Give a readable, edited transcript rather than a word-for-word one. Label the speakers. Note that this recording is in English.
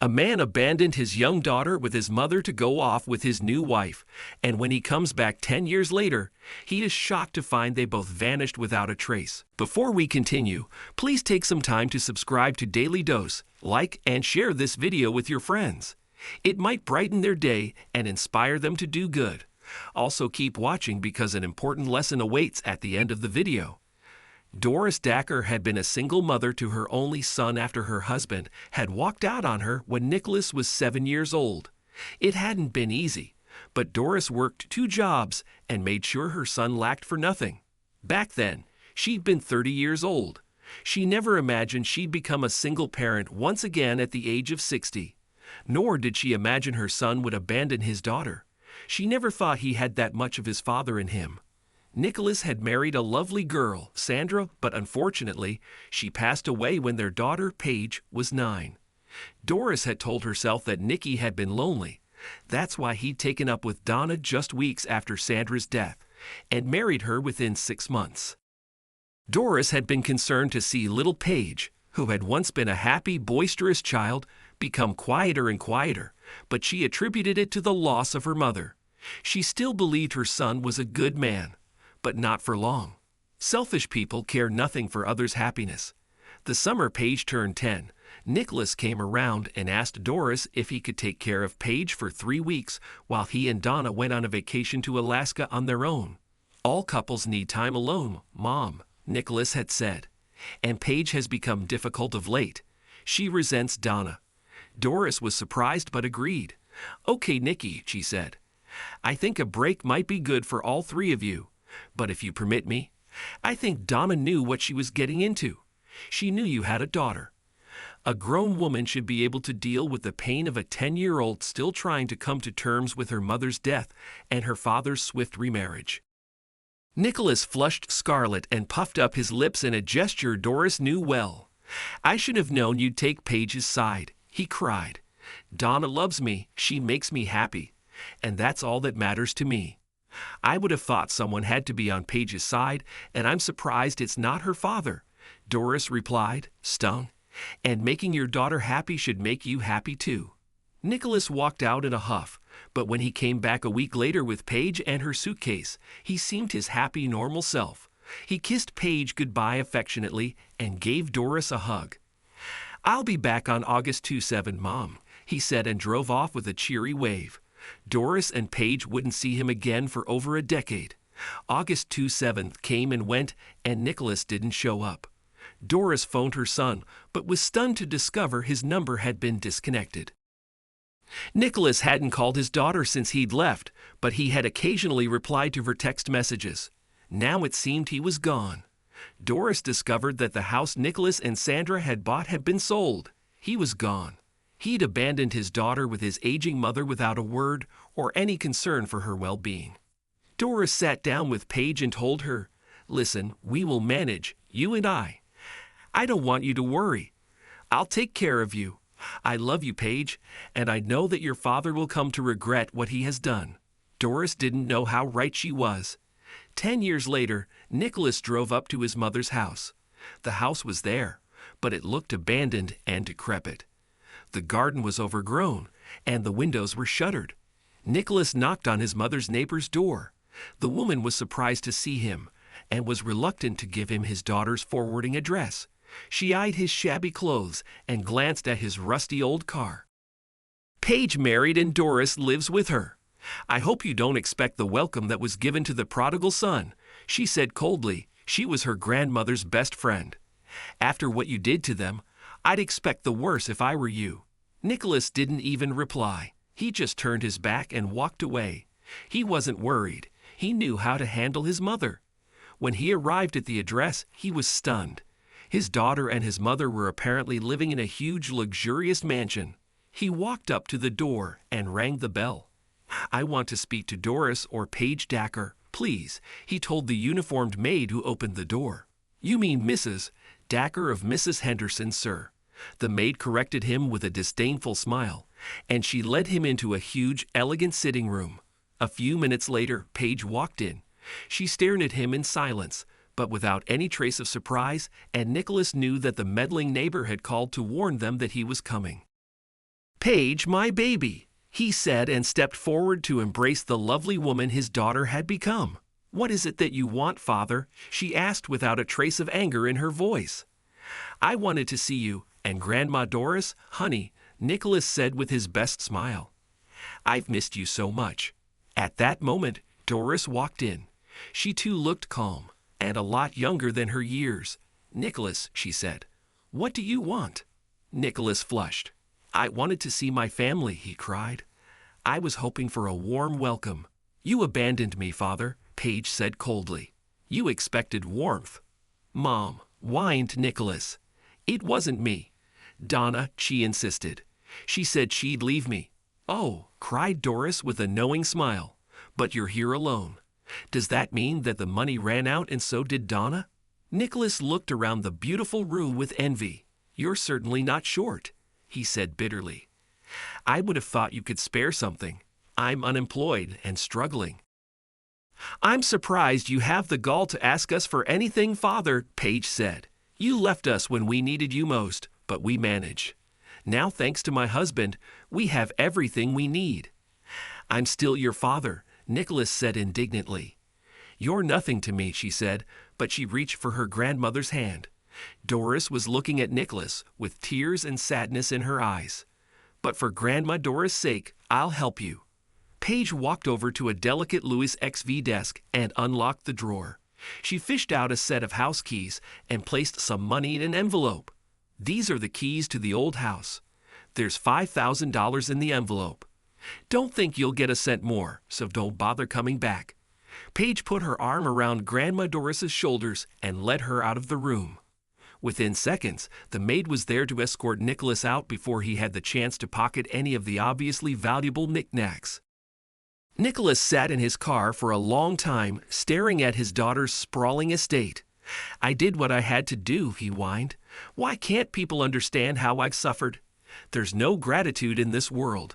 Speaker 1: A man abandoned his young daughter with his mother to go off with his new wife, and when he comes back 10 years later, he is shocked to find they both vanished without a trace. Before we continue, please take some time to subscribe to Dailydose, like and share this video with your friends. It might brighten their day and inspire them to do good. Also keep watching because an important lesson awaits at the end of the video. Doris Dacker had been a single mother to her only son after her husband had walked out on her when Nicholas was 7 years old. It hadn't been easy, but Doris worked 2 jobs and made sure her son lacked for nothing. Back then, she'd been 30 years old. She never imagined she'd become a single parent once again at the age of 60. Nor did she imagine her son would abandon his daughter. She never thought he had that much of his father in him. Nicholas had married a lovely girl, Sandra, but unfortunately, she passed away when their daughter, Paige, was 9. Doris had told herself that Nicky had been lonely. That's why he'd taken up with Donna just weeks after Sandra's death, and married her within 6 months. Doris had been concerned to see little Paige, who had once been a happy, boisterous child, become quieter and quieter, but she attributed it to the loss of her mother. She still believed her son was a good man, but not for long. Selfish people care nothing for others' happiness. The summer Paige turned 10, Nicholas came around and asked Doris if he could take care of Paige for 3 weeks while he and Donna went on a vacation to Alaska on their own. All couples need time alone, Mom, Nicholas had said. And Paige has become difficult of late. She resents Donna. Doris was surprised but agreed. Okay, Nicky, she said. I think a break might be good for all 3 of you. But if you permit me, I think Donna knew what she was getting into. She knew you had a daughter. A grown woman should be able to deal with the pain of a 10-year-old still trying to come to terms with her mother's death and her father's swift remarriage. Nicholas flushed scarlet and puffed up his lips in a gesture Doris knew well. I should have known you'd take Paige's side, he cried. Donna loves me, she makes me happy, and that's all that matters to me. I would have thought someone had to be on Paige's side, and I'm surprised it's not her father, Doris replied, stung. And making your daughter happy should make you happy too. Nicholas walked out in a huff, but when he came back a week later with Paige and her suitcase, he seemed his happy, normal self. He kissed Paige goodbye affectionately and gave Doris a hug. I'll be back on August 27, Mom, he said and drove off with a cheery wave. Doris and Paige wouldn't see him again for over a decade. August 27th came and went, and Nicholas didn't show up. Doris phoned her son, but was stunned to discover his number had been disconnected. Nicholas hadn't called his daughter since he'd left, but he had occasionally replied to her text messages. Now it seemed he was gone. Doris discovered that the house Nicholas and Sandra had bought had been sold. He was gone. He'd abandoned his daughter with his aging mother without a word or any concern for her well-being. Doris sat down with Paige and told her, Listen, we will manage, you and I. I don't want you to worry. I'll take care of you. I love you, Paige, and I know that your father will come to regret what he has done. Doris didn't know how right she was. 10 years later, Nicholas drove up to his mother's house. The house was there, but it looked abandoned and decrepit. The garden was overgrown, and the windows were shuttered. Nicholas knocked on his mother's neighbor's door. The woman was surprised to see him, and was reluctant to give him his daughter's forwarding address. She eyed his shabby clothes and glanced at his rusty old car. Paige married and Doris lives with her. I hope you don't expect the welcome that was given to the prodigal son, she said coldly. She was her grandmother's best friend. After what you did to them, I'd expect the worst if I were you. Nicholas didn't even reply. He just turned his back and walked away. He wasn't worried. He knew how to handle his mother. When he arrived at the address, he was stunned. His daughter and his mother were apparently living in a huge, luxurious mansion. He walked up to the door and rang the bell. I want to speak to Doris or Paige Dacker, please, he told the uniformed maid who opened the door. You mean Mrs. Dacker of Mrs. Henderson, sir. The maid corrected him with a disdainful smile, and she led him into a huge, elegant sitting room. A few minutes later, Paige walked in. She stared at him in silence, but without any trace of surprise, and Nicholas knew that the meddling neighbor had called to warn them that he was coming. "Paige, my baby," he said and stepped forward to embrace the lovely woman his daughter had become. "What is it that you want, Father?" she asked without a trace of anger in her voice. "I wanted to see you, and Grandma Doris, honey," Nicholas said with his best smile. "I've missed you so much." At that moment, Doris walked in. She too looked calm, and a lot younger than her years. "Nicholas," she said, "what do you want?" Nicholas flushed. "I wanted to see my family," he cried. "I was hoping for a warm welcome." "You abandoned me, Father," Paige said coldly. "You expected warmth." "Mom," whined Nicholas. "It wasn't me. Donna," she insisted. "She said she'd leave me." "Oh," cried Doris with a knowing smile. "But you're here alone. Does that mean that the money ran out and so did Donna?" Nicholas looked around the beautiful room with envy. "You're certainly not short," he said bitterly. "I would have thought you could spare something. I'm unemployed and struggling." "I'm surprised you have the gall to ask us for anything, Father," Paige said. "You left us when we needed you most, but we manage. Now, thanks to my husband, we have everything we need." "I'm still your father," Nicholas said indignantly. "You're nothing to me," she said, but she reached for her grandmother's hand. Doris was looking at Nicholas with tears and sadness in her eyes. "But for Grandma Doris' sake, I'll help you." Paige walked over to a delicate Louis XV desk and unlocked the drawer. She fished out a set of house keys and placed some money in an envelope. "These are the keys to the old house. There's $5,000 in the envelope. Don't think you'll get a cent more, so don't bother coming back." Paige put her arm around Grandma Doris's shoulders and led her out of the room. Within seconds, the maid was there to escort Nicholas out before he had the chance to pocket any of the obviously valuable knickknacks. Nicholas sat in his car for a long time, staring at his daughter's sprawling estate. "I did what I had to do," he whined. "Why can't people understand how I've suffered? There's no gratitude in this world."